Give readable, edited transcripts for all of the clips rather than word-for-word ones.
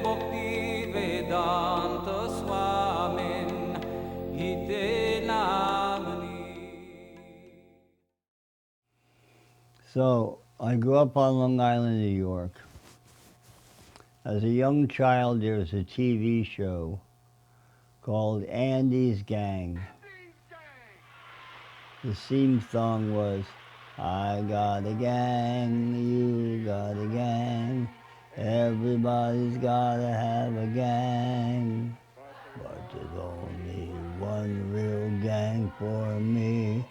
Bhaktivedanta Swami So, I grew up on Long Island, New York. As a young child, there was a TV show called Andy's Gang. The theme song was, I got a gang, you got a gang, everybody's gotta have a gang, but there's only one real gang for me,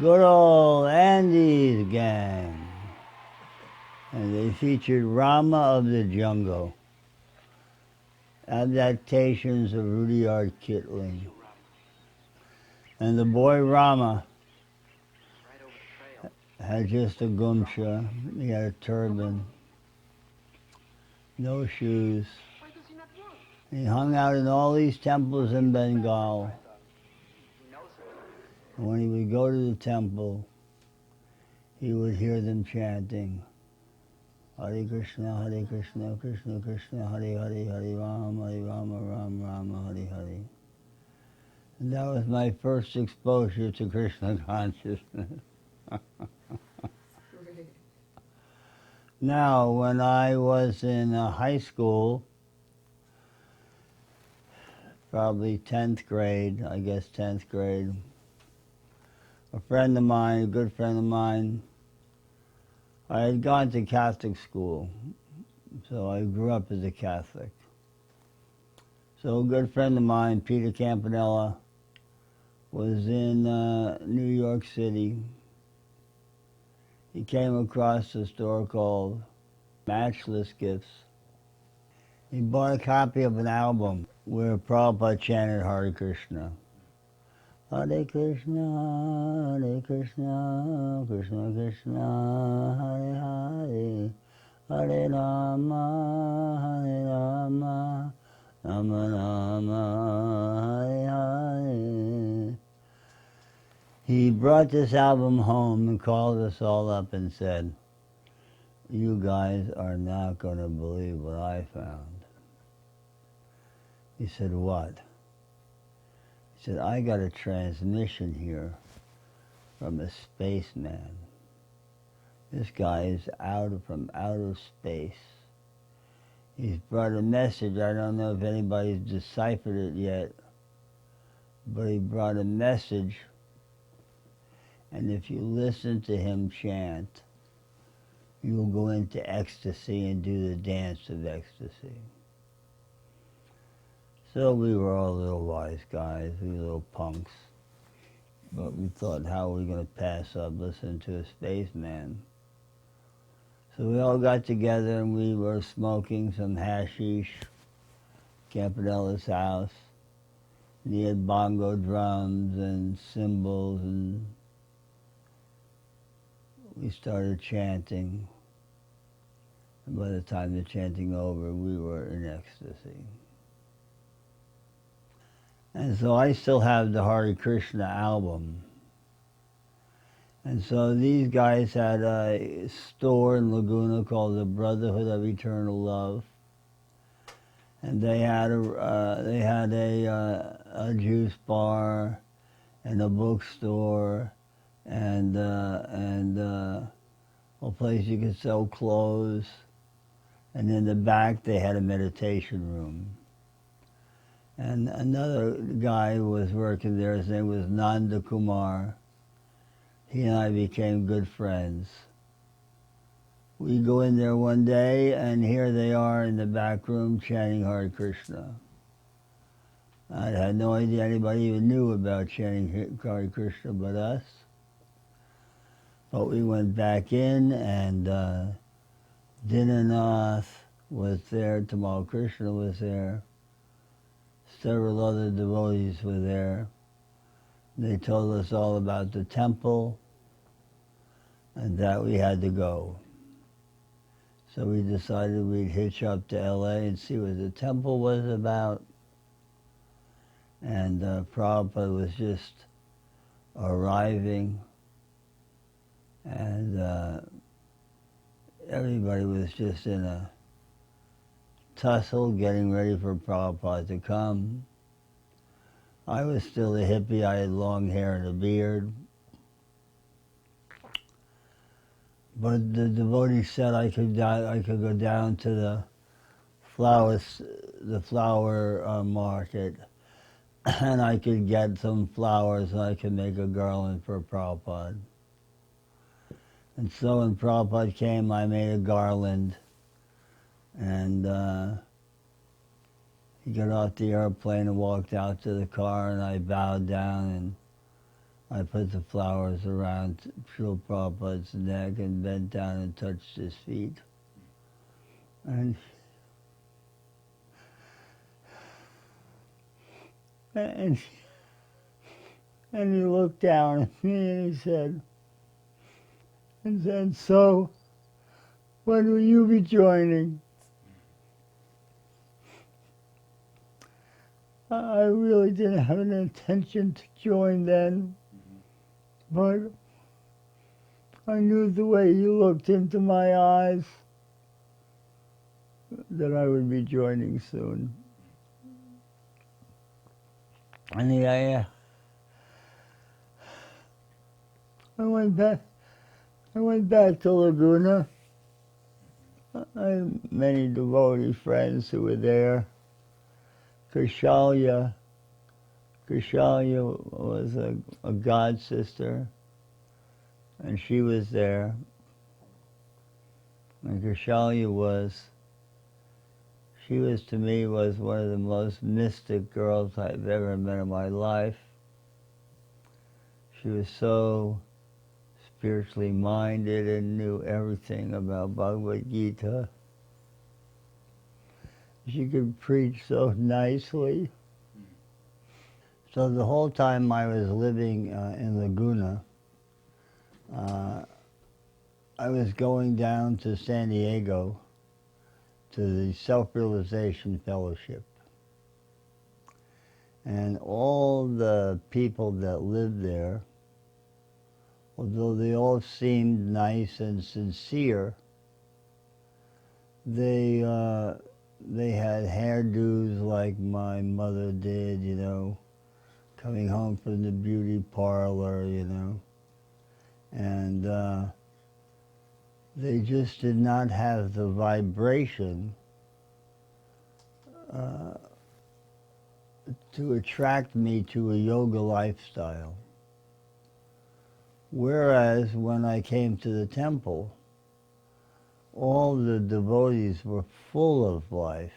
good old Andy's Gang. And they featured Rama of the Jungle, adaptations of Rudyard Kipling. And the boy Rama had just a gumsha, he had a turban, no shoes. He hung out in all these temples in Bengal. And when he would go to the temple, he would hear them chanting, Hare Krishna, Krishna Krishna, Hare Hare, Hare Rama, Ram Rama, Hare Hare. And that was my first exposure to Krishna consciousness. Now, when I was in high school, probably 10th grade, I guess 10th grade, a friend of mine, a good friend of mine, I had gone to Catholic school, so I grew up as a Catholic. So a good friend of mine, Peter Campanella, was in New York City. He came across a store called Matchless Gifts. He bought a copy of an album where Prabhupada chanted Hare Krishna. Hare Krishna, Krishna Krishna, Hare Hare, Hare Rama, Rama Rama, Hare Hare. He brought this album home and called us all up and said, you guys are not going to believe what I found. He said, what? He said, I got a transmission here from a spaceman. This guy is from outer space. He's brought a message. I don't know if anybody's deciphered it yet, but he brought a message, and if you listen to him chant, you'll go into ecstasy and do the Dance of Ecstasy. So we were all little wise guys, we were little punks. But we thought, how are we going to pass up listening to a spaceman? So we all got together and we were smoking some hashish, Campanella's house. And he had bongo drums and cymbals, and we started chanting. And by the time the chanting over, we were in ecstasy. And so I still have the Hare Krishna album. And so these guys had a store in Laguna called the Brotherhood of Eternal Love. And they had a juice bar and a bookstore and a place you could sell clothes. And in the back they had a meditation room. And another guy was working there, his name was Nanda Kumar. He and I became good friends. We go in there one day, and here they are in the back room chanting Hare Krishna. I had no idea anybody even knew about chanting Hare Krishna but us. But we went back in, and Dinanath was there, Tamal Krishna was there. Several other devotees were there. They told us all about the temple and that we had to go. So we decided we'd hitch up to LA and see what the temple was about. And Prabhupada was just arriving, and everybody was just in a tussle getting ready for Prabhupada to come. I was still a hippie. I had long hair and a beard. But the devotee said I could go down to the flower market, and I could get some flowers and I could make a garland for Prabhupada. And so when Prabhupada came, I made a garland, and he got off the airplane and walked out to the car, and I bowed down and I put the flowers around Srila Prabhupada's neck and bent down and touched his feet. And he looked down at me and he said, so, when will you be joining? I really didn't have an intention to join then, but I knew the way he looked into my eyes that I would be joining soon. And I went back to Laguna. I had many devotee friends who were there. Krishalya was a god sister, and she was there. And Krishalya she was to me was one of the most mystic girls I've ever met in my life. She was so spiritually minded and knew everything about Bhagavad Gita. She could preach so nicely. So the whole time I was living in Laguna, I was going down to San Diego to the Self-Realization Fellowship. And all the people that lived there, although they all seemed nice and sincere, they had hairdos like my mother did, coming home from the beauty parlor, and they just did not have the vibration to attract me to a yoga lifestyle. Whereas when I came to the temple, all the devotees were full of life.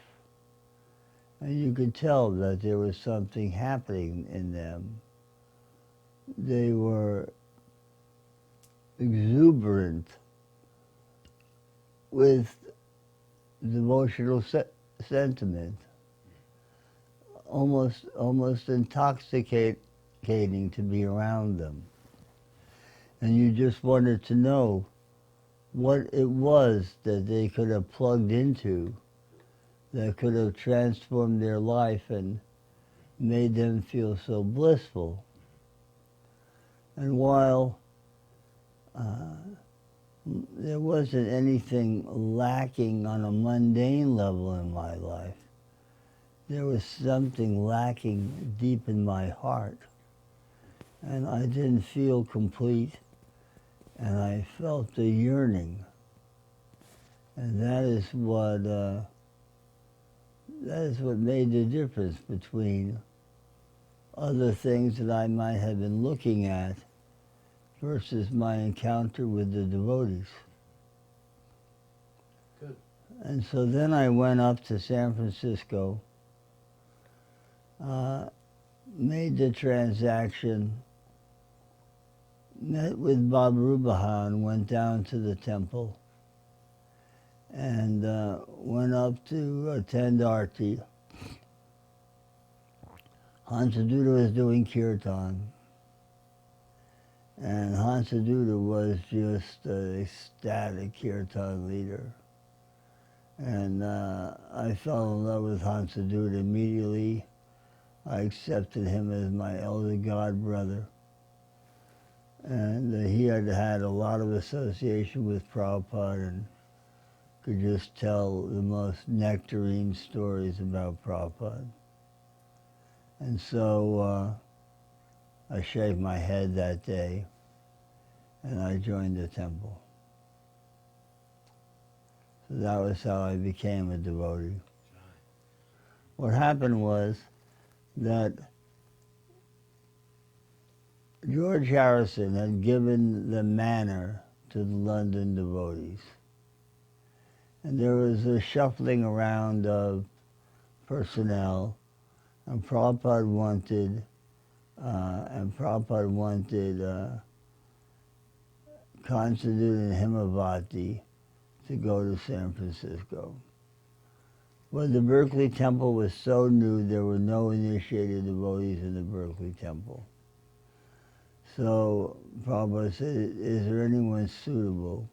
And you could tell that there was something happening in them. They were exuberant with devotional sentiment, almost intoxicating to be around them. And you just wanted to know what it was that they could have plugged into that could have transformed their life and made them feel so blissful. And while there wasn't anything lacking on a mundane level in my life, there was something lacking deep in my heart. And I didn't feel complete, and I felt a yearning. And that is what made the difference between other things that I might have been looking at versus my encounter with the devotees. Good. And so then I went up to San Francisco, made the transaction, met with Bob Rubahan, went down to the temple, and went up to attend Arti. Hansaduta was doing kirtan, and Hansaduta was just an ecstatic kirtan leader. And I fell in love with Hansadut immediately. I accepted him as my elder god brother. And he had had a lot of association with Prabhupada and could just tell the most nectarine stories about Prabhupada. And so I shaved my head that day and I joined the temple. So that was how I became a devotee. What happened was that George Harrison had given the manor to the London devotees. And there was a shuffling around of personnel, and Prabhupada wanted Constantine and Himavati to go to San Francisco. But the Berkeley Temple was so new, there were no initiated devotees in the Berkeley Temple. So Prabhupada said, is there anyone suitable?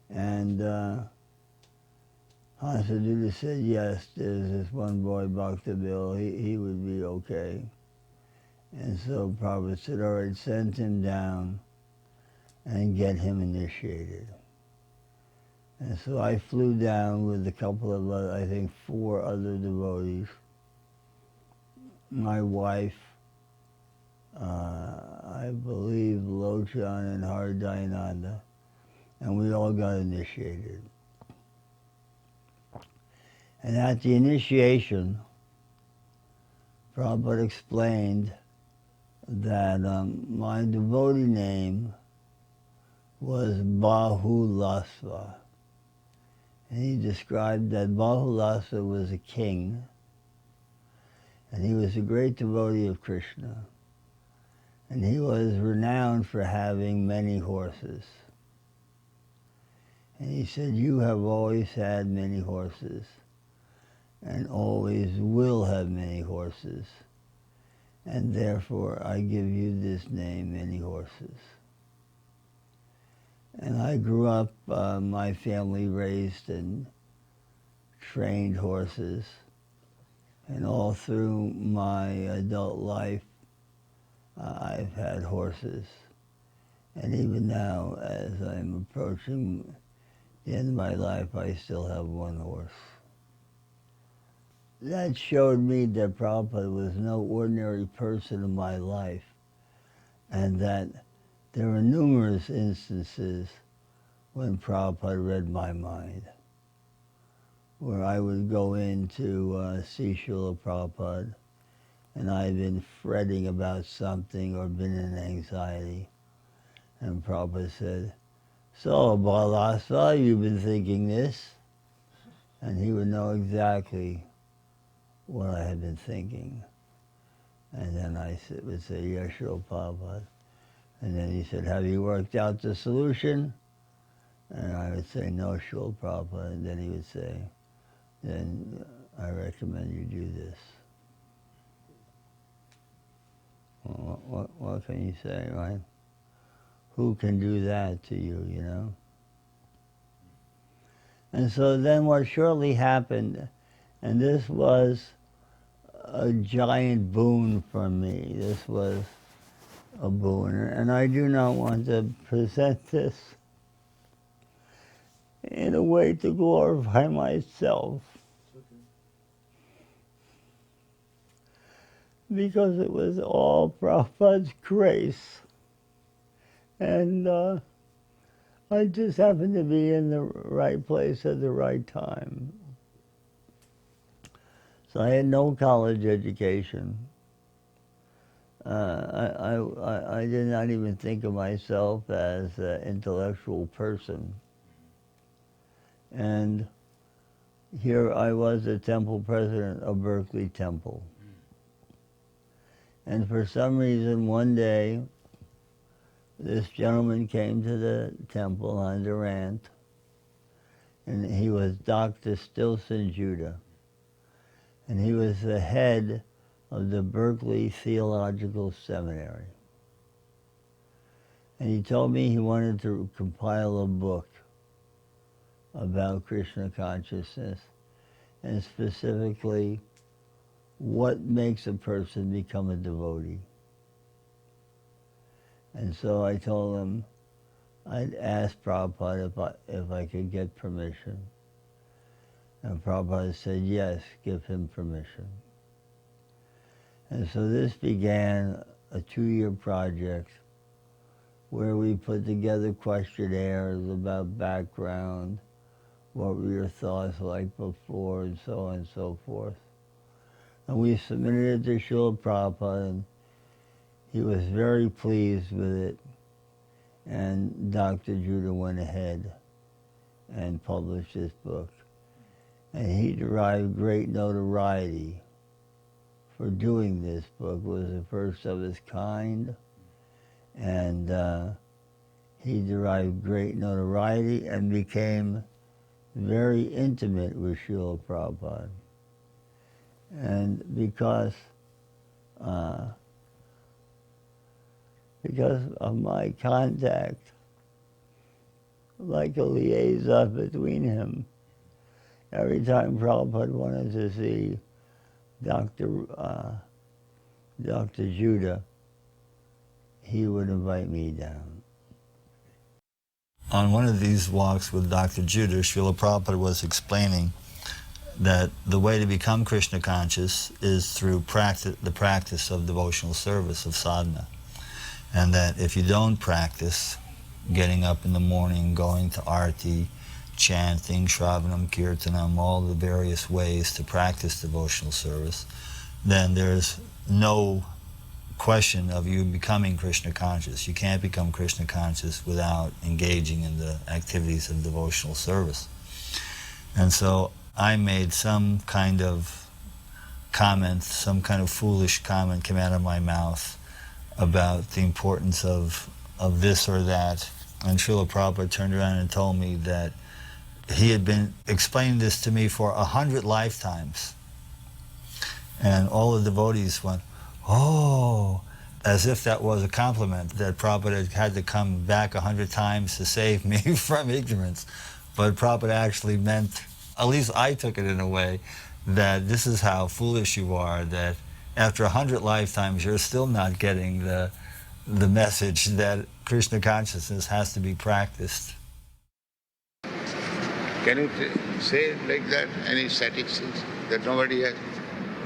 And Hansaduta said, yes, there's this one boy, Bhaktivedanta, he would be okay. And so Prabhupada said, all right, send him down and get him initiated. And so I flew down with a couple of other, I think 4 other devotees, my wife, I believe Lochan and Hardayananda, and we all got initiated. And at the initiation, Prabhupada explained that my devotee name was Bahulasva. And he described that Bahulasva was a king, and he was a great devotee of Krishna. And he was renowned for having many horses. And he said, you have always had many horses, and always will have many horses. And therefore, I give you this name, Many Horses. And I grew up, my family raised and trained horses. And all through my adult life, I've had horses. And even now, as I'm approaching the end of my life, I still have one horse. That showed me that Prabhupada was no ordinary person in my life, and that there were numerous instances when Prabhupada read my mind, where I would go in to see Srila Prabhupada, and I've been fretting about something or been in anxiety. And Prabhupada said, so, Bahulasva, you've been thinking this? And he would know exactly what I had been thinking. And then I would say, yes, Srila Prabhupada. And then he said, have you worked out the solution? And I would say, no, Srila Prabhupada. And then he would say, then I recommend you do this. Well, what can you say, right? Who can do that to you, you know? And so then what shortly happened, and this was a giant boon for me. This was a boon. And I do not want to present this in a way to glorify myself. Because it was all Prabhupada's grace. And I just happened to be in the right place at the right time. So I had no college education. I did not even think of myself as an intellectual person. And here I was the temple president of Berkeley Temple. And for some reason, one day, this gentleman came to the temple on Durant, and he was Dr. Stilson Judah. And he was the head of the Berkeley Theological Seminary. And he told me he wanted to compile a book. about Krishna consciousness, and specifically what makes a person become a devotee. And so I told him I'd ask Prabhupada if I could get permission. And Prabhupada said, yes, give him permission. And so this began a 2-year project where we put together questionnaires about background, what were your thoughts like before, and so on and so forth. And we submitted it to Srila Prabhupada, and he was very pleased with it. And Dr. Judah went ahead and published this book. And he derived great notoriety for doing this book. It was the first of its kind. And he derived great notoriety and became very intimate with Srila Prabhupada. And because of my contact, like a liaison between him, every time Prabhupada wanted to see Dr. Judah, he would invite me down. On one of these walks with Dr. Judah, Srila Prabhupada was explaining that the way to become Krishna conscious is through the practice of devotional service, of sadhana. And that if you don't practice getting up in the morning, going to arti, chanting, shravanam, kirtanam, all the various ways to practice devotional service, then there's no question of you becoming Krishna conscious. You can't become Krishna conscious without engaging in the activities of devotional service. And so I made some kind of comment, some kind of foolish comment came out of my mouth about the importance of this or that. And Srila Prabhupada turned around and told me that he had been explaining this to me for 100 lifetimes. And all the devotees went, oh, as if that was a compliment, that Prabhupada had to come back 100 times to save me from ignorance. But Prabhupada actually meant, at least I took it in a way, that this is how foolish you are, that after 100 lifetimes you're still not getting the message that Krishna consciousness has to be practiced. Can you say like that, any statistics that nobody has?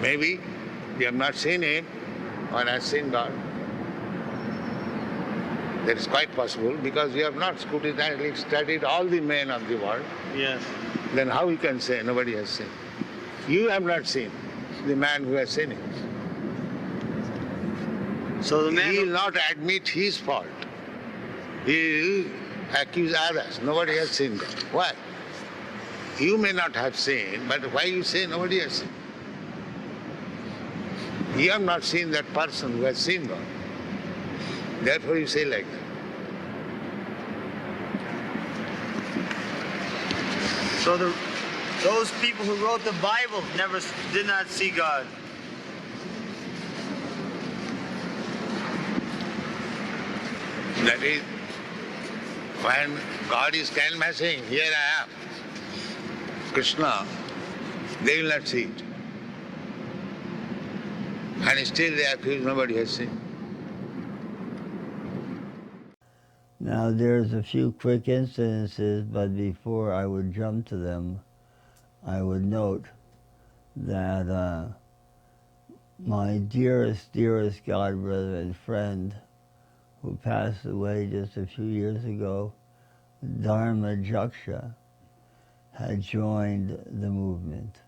Maybe we have not seen him or has seen God. That is quite possible because we have not scrutinizingly studied all the men of the world. Yes. Then how you can say nobody has seen? You have not seen the man who has seen him. So the man He will not admit his fault. He will accuse others. Nobody has seen God. Why? You may not have seen, but why you say nobody has seen? You have not seen that person who has seen God. Therefore you say like that. So those people who wrote the Bible did not see God. That is, when God is canvassing, here I am, Krishna, they will not see it. And still they accuse nobody has seen. Now there's a few quick incidences, but before I would jump to them, I would note that my dearest God brother and friend who passed away just a few years ago, Dharma Jaksha, had joined the movement.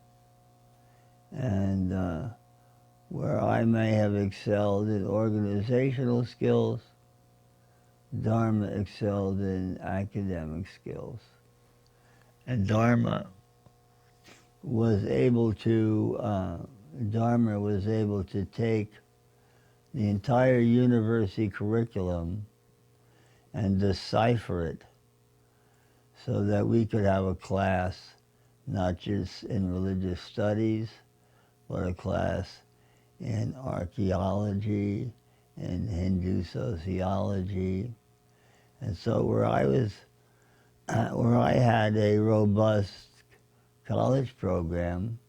And where I may have excelled in organizational skills, Dharma excelled in academic skills. And Dharma was able to take the entire university curriculum and decipher it so that we could have a class not just in religious studies, but a class in archaeology, in Hindu sociology. And so where I was where I had a robust college program,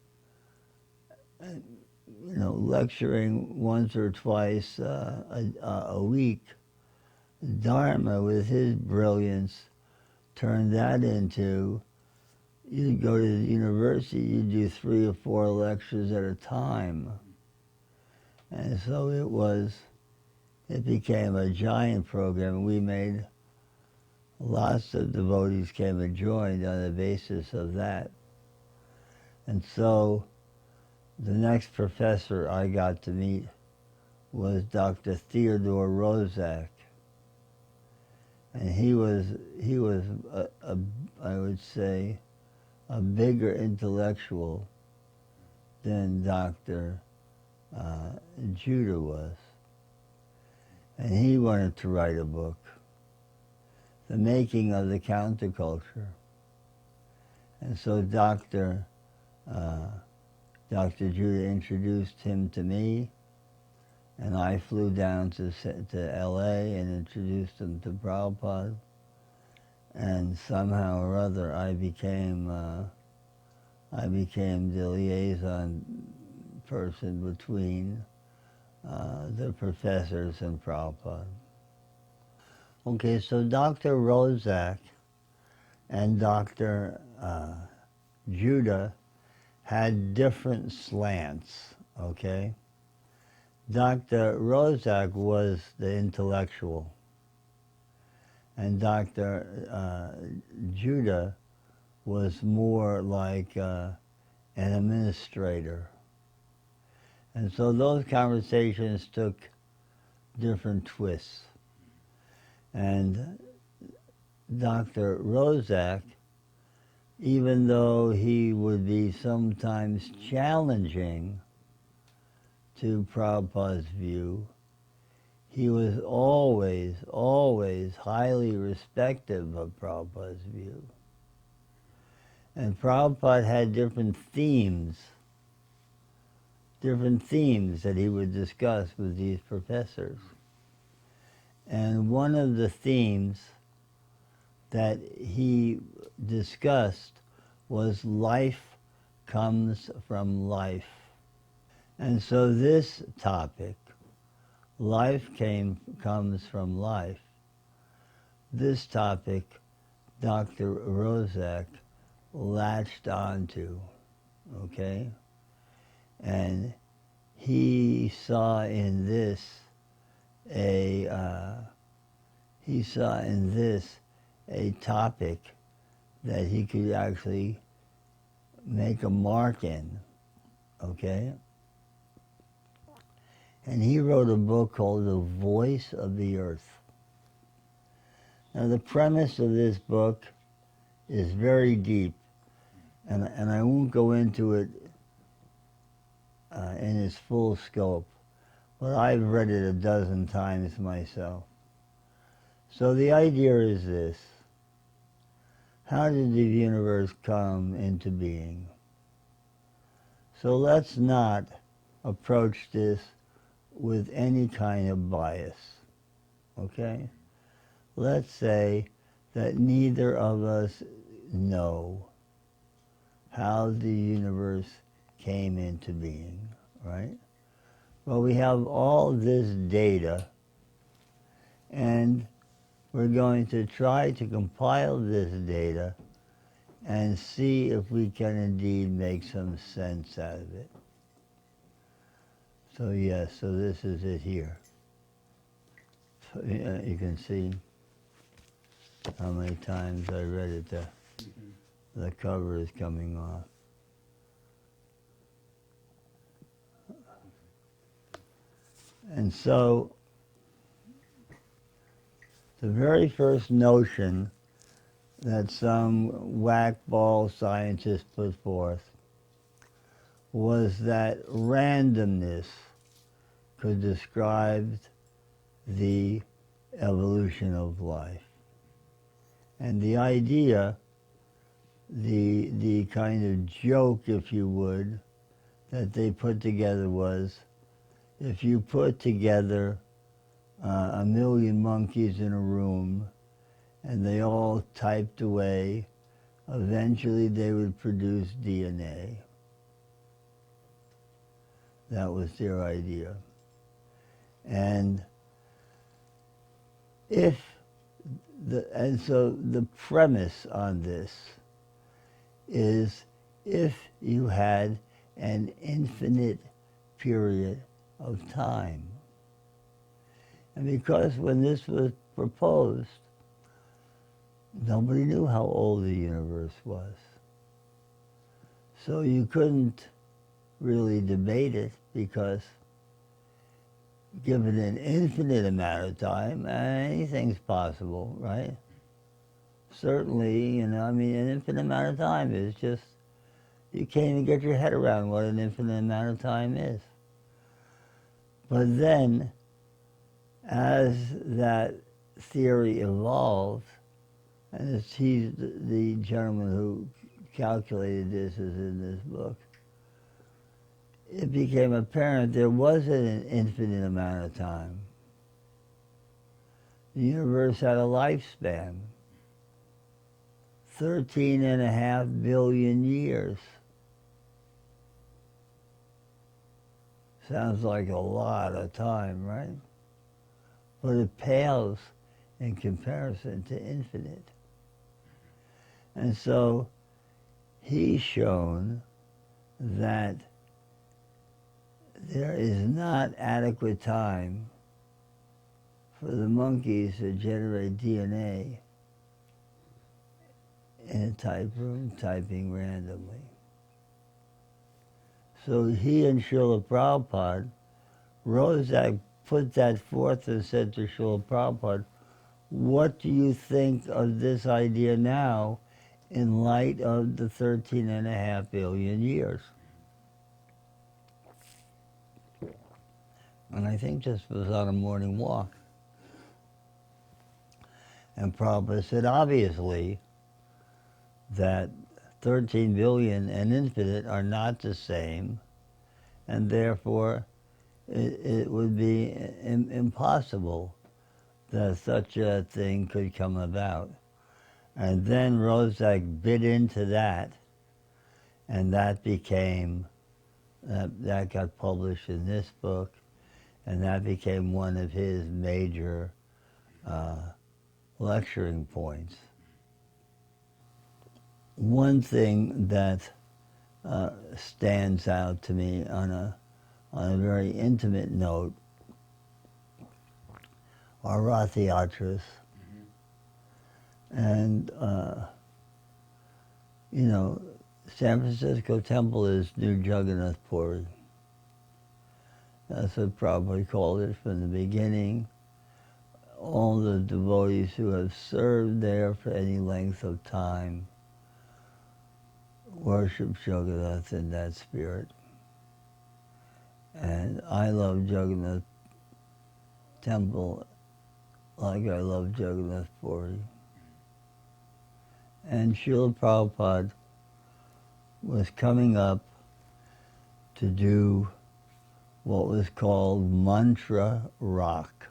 lecturing once or twice a week. Dharma, with his brilliance, turned that into, you'd go to the university, you'd do 3 or 4 lectures at a time. And so it became a giant program. We made, lots of devotees came and joined on the basis of that. And so the next professor I got to meet was Dr. Theodore Roszak. And he was I would say, a bigger intellectual than Dr. Judah was. And he wanted to write a book, The Making of the Counterculture. And so Dr. Judah introduced him to me, and I flew down to LA and introduced him to Prabhupada. And somehow or other I became the liaison person between the professors and Prabhupada. Okay, so Dr. Roszak and Dr. Judah had different slants, okay? Dr. Roszak was the intellectual, and Dr. Judah was more like an administrator. And so those conversations took different twists. And Dr. Roszak, even though he would be sometimes challenging to Prabhupada's view, he was always, always highly respectful of Prabhupada's view. And Prabhupada had different themes that he would discuss with these professors. And one of the themes that he discussed was life comes from life. And so this topic, life comes from life, this topic Dr. Roszak latched onto, okay? And he saw in this a topic that he could actually make a mark in, okay? And he wrote a book called The Voice of the Earth. Now the premise of this book is very deep, and I won't go into it in its full scope, but I've read it a dozen times myself. So the idea is this: how did the universe come into being? So let's not approach this with any kind of bias, okay? Let's say that neither of us know how the universe came into being, right? Well, we have all this data, and we're going to try to compile this data and see if we can indeed make some sense out of it. So yes, so this is it here. So you can see how many times I read it. The cover is coming off. And so the very first notion that some whack-ball scientist put forth was that randomness could describe the evolution of life. And the idea, the kind of joke, if you would, that they put together was, if you put together 1 million monkeys in a room and they all typed away. Eventually they would produce DNA. That was their idea. And so the premise on this is if you had an infinite period of time. And because when this was proposed, nobody knew how old the universe was. So you couldn't really debate it because given an infinite amount of time, anything's possible, right? Certainly, an infinite amount of time is just, you can't even get your head around what an infinite amount of time is. But then, as that theory evolved, and the gentleman who calculated this is in this book, it became apparent there wasn't an infinite amount of time. The universe had a lifespan, 13.5 billion years. Sounds like a lot of time, right? But it pales in comparison to infinite. And so he's shown that there is not adequate time for the monkeys to generate DNA in a type room, typing randomly. So he and Srila Prabhupada put that forth and said to Srila Prabhupada, what do you think of this idea now in light of the 13.5 billion years? And I think this was on a morning walk. And Prabhupada said, obviously, that 13 billion and infinite are not the same, and therefore it would be impossible that such a thing could come about. And then Rozak bit into that, and that became, that got published in this book, and that became one of his major lecturing points. One thing that stands out to me on a very intimate note are Rath Yatras. And, San Francisco Temple is New Jagannath Puri. That's what Prabhupada called it from the beginning. All the devotees who have served there for any length of time worship Jagannath in that spirit. And I love Jagannath Temple like I love Jagannath Puri. And Srila Prabhupada was coming up to do what was called Mantra Rock.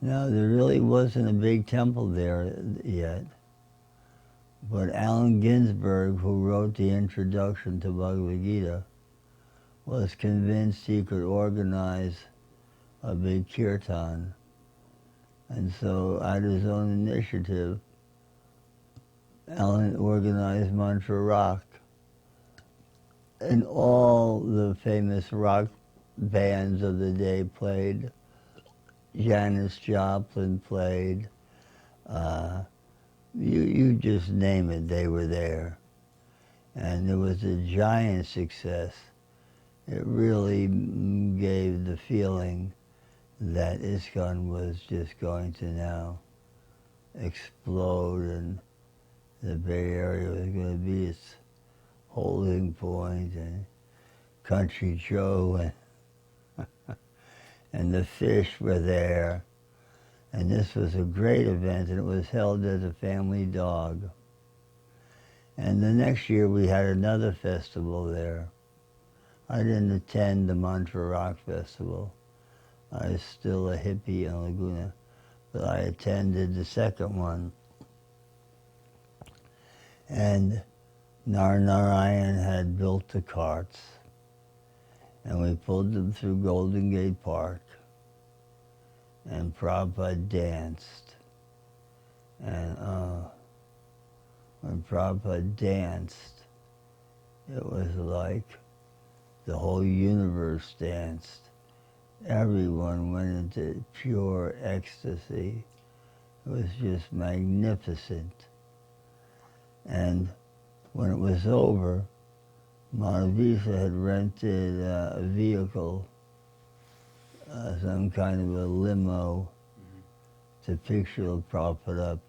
Now, there really wasn't a big temple there yet, but Allen Ginsberg, who wrote the introduction to Bhagavad Gita, was convinced he could organize a big kirtan. And so, at his own initiative, Allen organized Mantra Rock. And all the famous rock bands of the day played. Janis Joplin played. You just name it, they were there. And it was a giant success. It really gave the feeling that ISKCON was just going to now explode, and the Bay Area was going to be its holding point, and Country Joe and the Fish were there. And this was a great event, and it was held as a family dog. And the next year we had another festival there. I didn't attend the Mantra Rock Festival. I was still a hippie in Laguna. but I attended the second one. And Narayan had built the carts, and we pulled them through Golden Gate Park, and Prabhupada danced. And when Prabhupada danced, it was like the whole universe danced. Everyone went into pure ecstasy. It was just magnificent. And when it was over, Madhavisa had rented a vehicle, some kind of a limo, to pick Srila Prabhupada up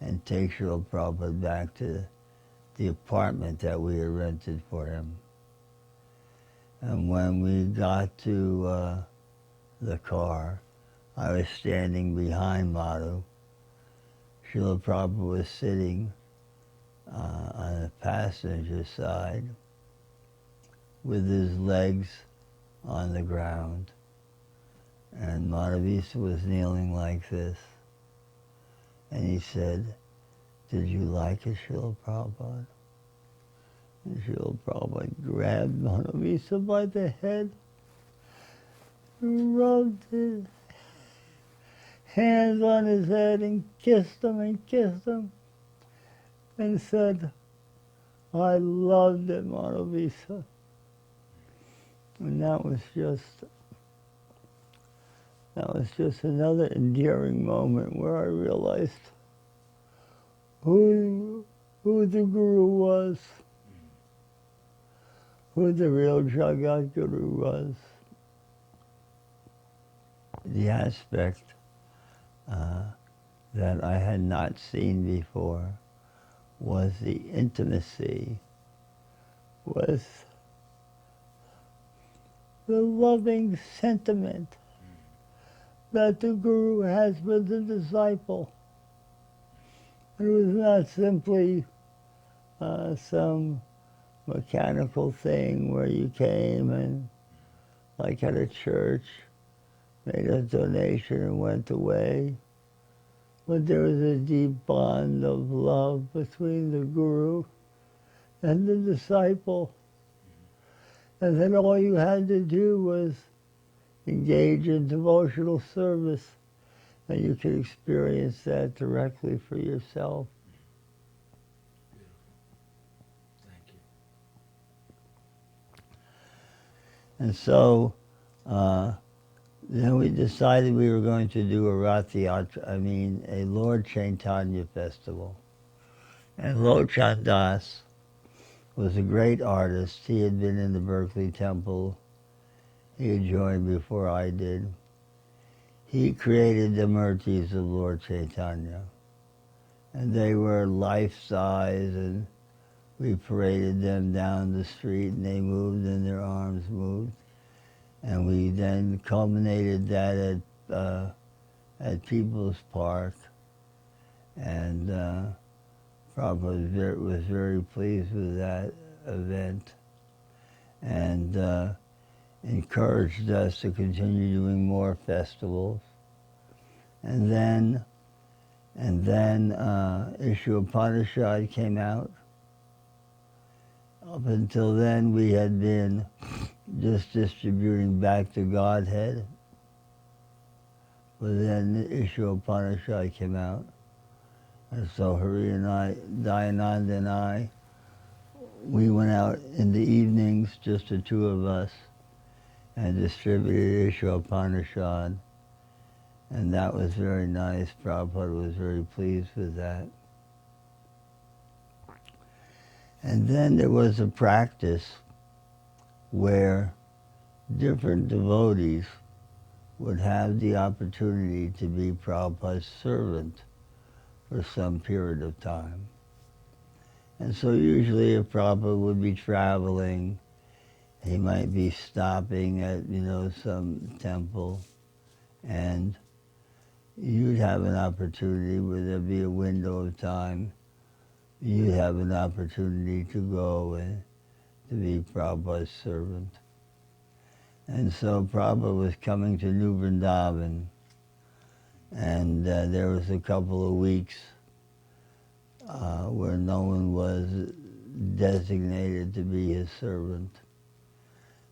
and take Srila Prabhupada back to the apartment that we had rented for him. And when we got to the car, I was standing behind Madhu. Srila Prabhupada was sitting on the passenger side with his legs on the ground. And Madhavisa was kneeling like this. And he said, "Did you like it, Srila Prabhupada?" And Srila Prabhupada grabbed Madhavisa by the head, rubbed his hands on his head and kissed him, and said, "I loved it, Madhavisa." And that was just another endearing moment where I realized who the Guru was, who the real Jagat Guru was. The aspect that I had not seen before was the intimacy, was the loving sentiment that the Guru has for the disciple. It was not simply some mechanical thing where you came and, like at a church, made a donation and went away. But there was a deep bond of love between the Guru and the disciple. And then all you had to do was engage in devotional service, and you could experience that directly for yourself. Thank you. And so then we decided we were going to do a Lord Chaitanya festival. And Lochan Das was a great artist. He had been in the Berkeley Temple. He had joined before I did. He created the murtis of Lord Chaitanya. And they were life-size, and we paraded them down the street, and they moved, and their arms moved. And we then culminated that at People's Park. And Prabhupada was very pleased with that event, and encouraged us to continue doing more festivals. And then Issue Upanishad came out. Up until then, we had been just distributing Back to Godhead. But then Issue Upanishad came out. And so Hari and I, Dayananda and I, we went out in the evenings, just the two of us, and distributed Issue Upanishad. And that was very nice. Prabhupada was very pleased with that. And then there was a practice where different devotees would have the opportunity to be Prabhupada's servant for some period of time. And so usually if Prabhupada would be traveling, he might be stopping at, some temple, and you'd have an opportunity where there'd be a window of time. You'd have an opportunity to go and to be Prabhupada's servant. And so Prabhupada was coming to New Vrindavan, And there was a couple of weeks where no one was designated to be his servant.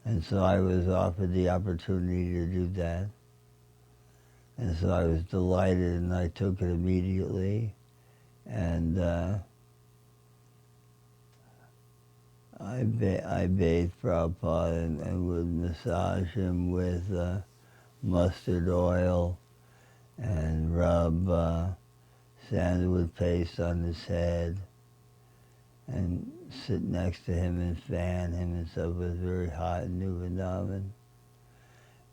And so I was offered the opportunity to do that. And so I was delighted, and I took it immediately. And I bathed Prabhupada and would massage him with mustard oil and rub sandalwood paste on his head and sit next to him and fan him and stuff. It was very hot in New Vrindavan.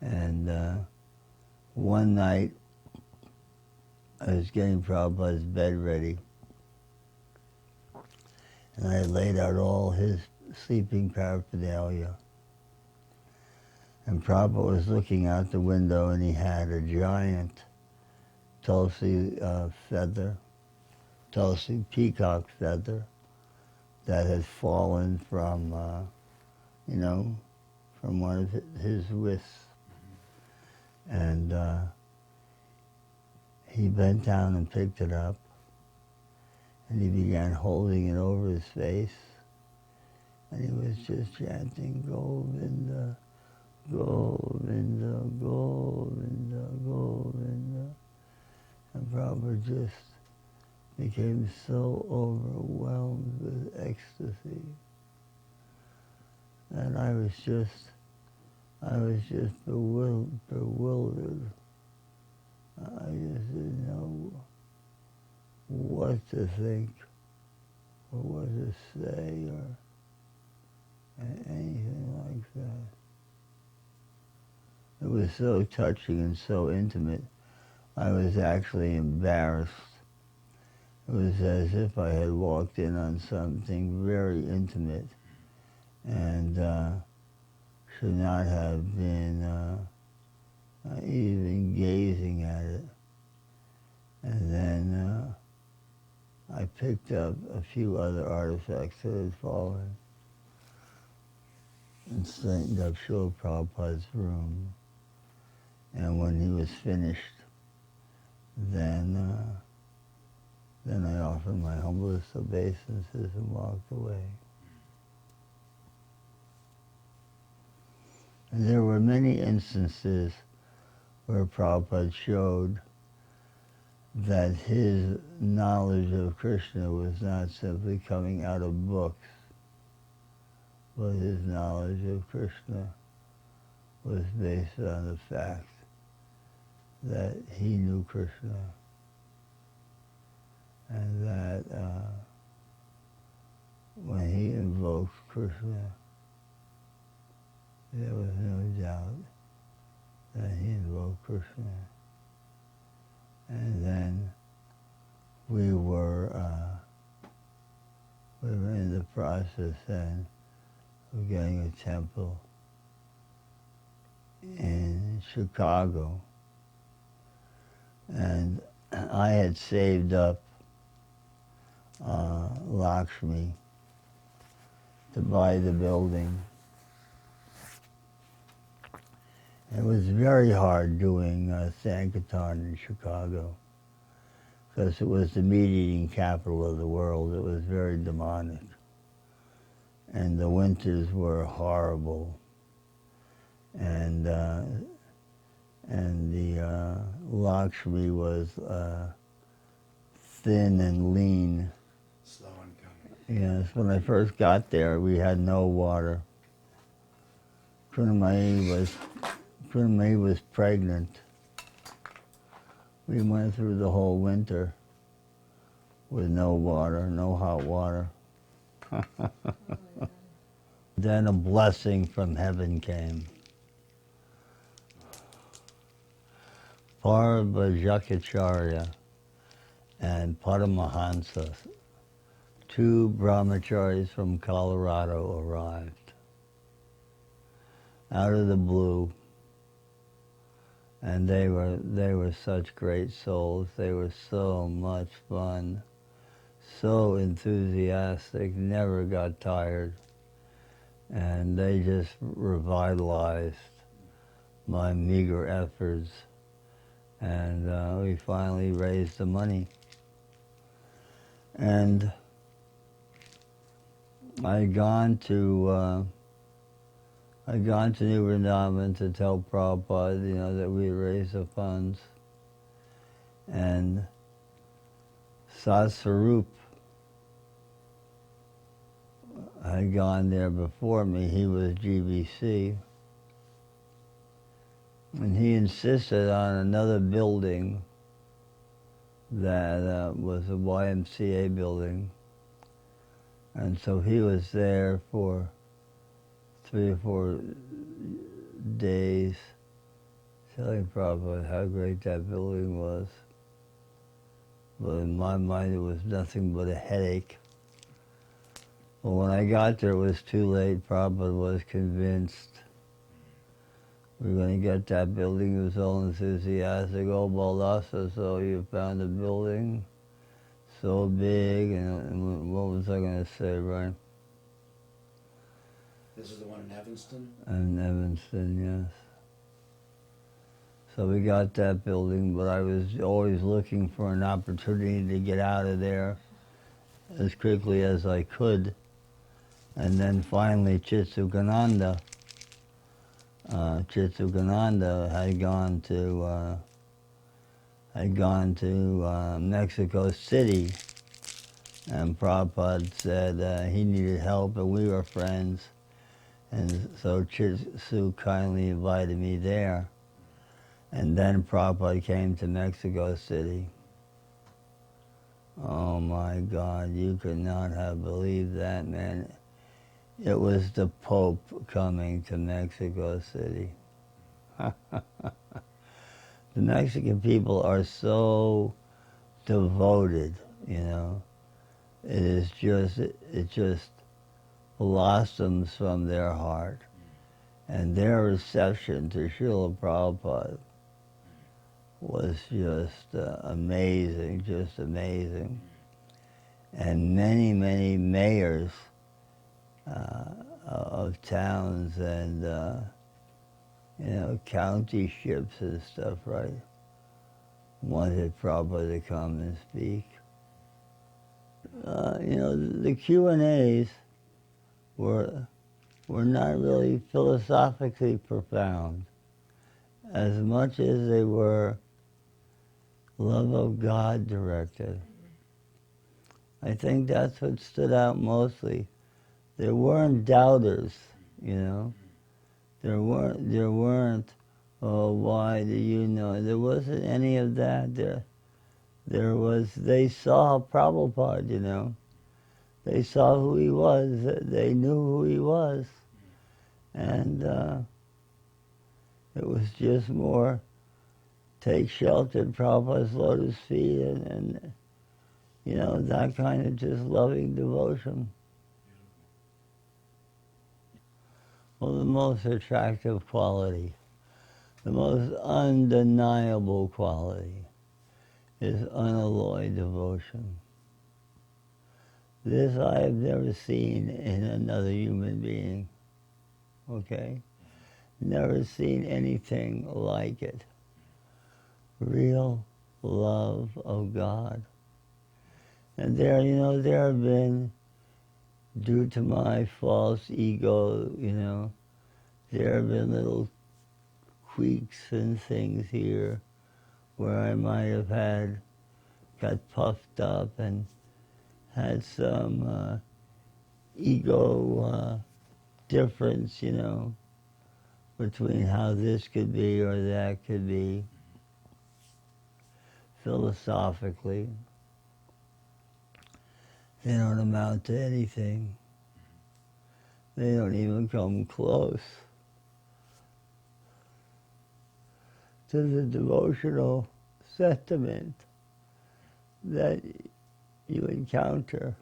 And one night, I was getting Prabhupada's bed ready, and I had laid out all his sleeping paraphernalia. And Prabhupada was looking out the window, and he had a giant Tulsi Tulsi peacock feather that had fallen from, from one of his wrists. And he bent down and picked it up, and he began holding it over his face, and he was just chanting, Govinda, Govinda, Govinda, Govinda. And Prabhupada just became so overwhelmed with ecstasy that I was just bewildered. I just didn't know what to think or what to say or anything like that. It was so touching and so intimate, I was actually embarrassed. It was as if I had walked in on something very intimate and should not have been even gazing at it. And then I picked up a few other artifacts that had fallen and straightened up Srila Prabhupada's room. And when he was finished, then I offered my humblest obeisances and walked away. And there were many instances where Prabhupada showed that his knowledge of Krishna was not simply coming out of books, but his knowledge of Krishna was based on the fact that he knew Krishna, and that when he invoked Krishna, there was no doubt that he invoked Krishna. And then we were in the process then of getting a temple in Chicago. And I had saved up Lakshmi to buy the building. It was very hard doing Sankirtana in Chicago because it was the meat-eating capital of the world. It was very demonic. And the winters were horrible. And the Lakshmi was thin and lean. Slow and coming. Yes, when I first got there, we had no water. Purnamai was pregnant. We went through the whole winter with no water, no hot water. Then a blessing from heaven came. Parvajakacharya and Paramahansa, two brahmacharis from Colorado, arrived. Out of the blue. And they were such great souls. They were so much fun, so enthusiastic, never got tired. And they just revitalized my meager efforts And we finally raised the money. And I'd gone to New Vrindavan to tell Prabhupada, that we raised the funds. And Sasarup had gone there before me. He was GBC. And he insisted on another building that was a YMCA building. And so he was there for 3 or 4 days telling Prabhupada how great that building was. But in my mind it was nothing but a headache. But when I got there it was too late. Prabhupada was convinced we were going to get that building. He was all enthusiastic. Oh, Bahulasva, so you found a building so big, and what was I going to say, right? This is the one in Evanston? In Evanston, yes. So we got that building, but I was always looking for an opportunity to get out of there as quickly as I could. And then finally Chitsukananda had gone to Mexico City, and Prabhupada said he needed help, and we were friends, and so Chitsu kindly invited me there. And then Prabhupada came to Mexico City. Oh my God, you could not have believed that, man. It was the Pope coming to Mexico City. The Mexican people are so devoted, It just blossoms from their heart. And their reception to Srila Prabhupada was just amazing, just amazing. And many, many mayors of towns and county-ships and stuff, right, wanted Prabhupada to come and speak. The Q&As were not really philosophically profound as much as they were love of God directed. I think that's what stood out mostly. There weren't doubters, There weren't, oh, why do you know? There wasn't any of that. There was, they saw Prabhupada, They saw who he was. They knew who he was. And it was just more take shelter at Prabhupada's lotus feet and that kind of just loving devotion. Well, the most attractive quality, the most undeniable quality is unalloyed devotion. This I have never seen in another human being, okay? Never seen anything like it. Real love of God. And there have been, due to my false ego, there have been little tweaks and things here where I might have got puffed up and had some ego difference, between how this could be or that could be, philosophically. They don't amount to anything. They don't even come close to the devotional sentiment that you encounter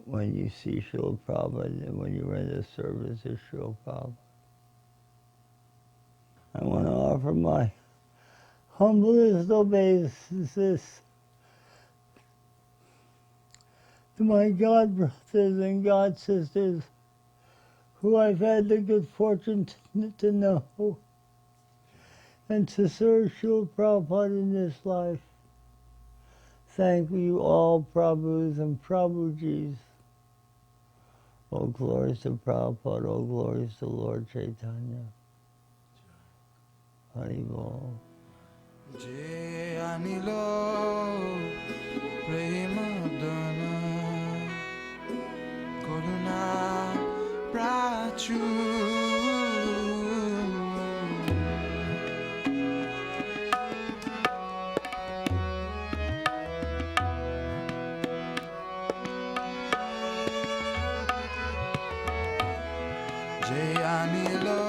when you see Srila Prabhupada and when you render service to Srila Prabhupada. I want to offer my humblest obeisances to my God brothers and God sisters who I've had the good fortune to know and to serve Srila Prabhupada in this life. Thank you all Prabhus and Prabhujis. All glories to Prabhupada, all glories to Lord Chaitanya. Haribol. Jai Anilo Premadana Koruna Prachu Jai Anilo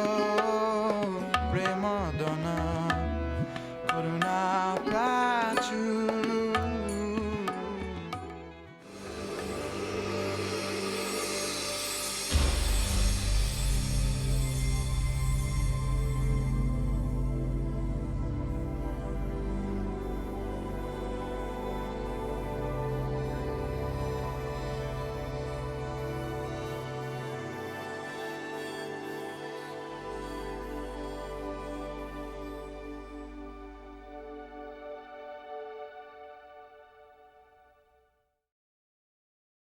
Premadana Karuna